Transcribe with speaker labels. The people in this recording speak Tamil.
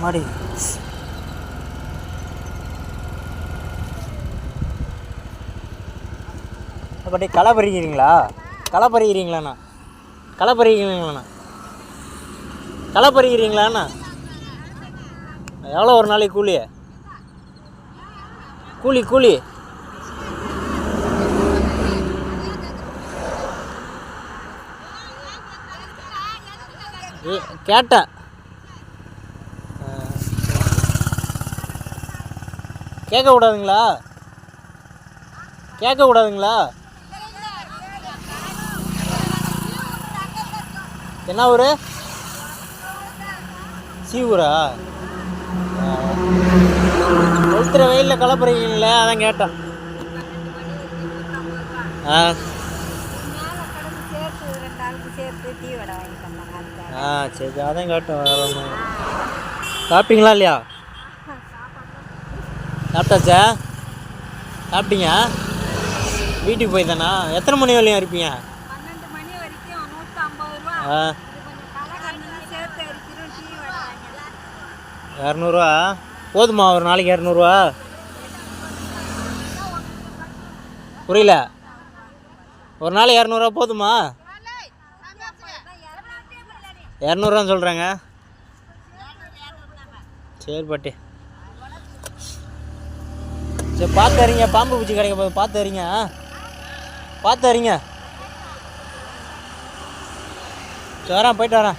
Speaker 1: மாடி பாட்டி களை பறிக்கிறீங்களா? களை பறிக்கிறீங்களாண்ணா? களை பறிக்கிறீங்களாண்ணா? களை பறிக்கிறீங்களாண்ணா? எவ்வளோ ஒரு நாளைக்கு கூலி? கூலி கூலி கேட்டேன். கேட்கக்கூடாதுங்களா? கேட்கக்கூடாதுங்களா? என்ன ஊர்? சீவூரா? கொளுத்துற வெயிலில் கலப்புறீங்களே, அதான் கேட்டேன். சரி அதான் கேட்டேன். வேறு ஒன்றும் சாப்பிட்டீங்களா இல்லையா? சாப்பிட்டாச்சா? சாப்பிட்டீங்க? வீட்டுக்கு போய் தானா? எத்தனை மணி வரையும் இருப்பீங்க?
Speaker 2: 12 மணி வரைக்கும் 150 ரூபா.
Speaker 1: 200 போதுமா ஒரு நாளைக்கு? 200 புரியல. ஒரு நாளைக்கு 200 போதுமா? 200 சொல்கிறாங்க. சரி பாட்டி, சரி பார்த்து அறிங்க. பாம்பு பூச்சி கிடைக்க போது பார்த்து அறிங்க. பார்த்து அறிங்க. சரி வரேன், போயிட்டு வரேன்.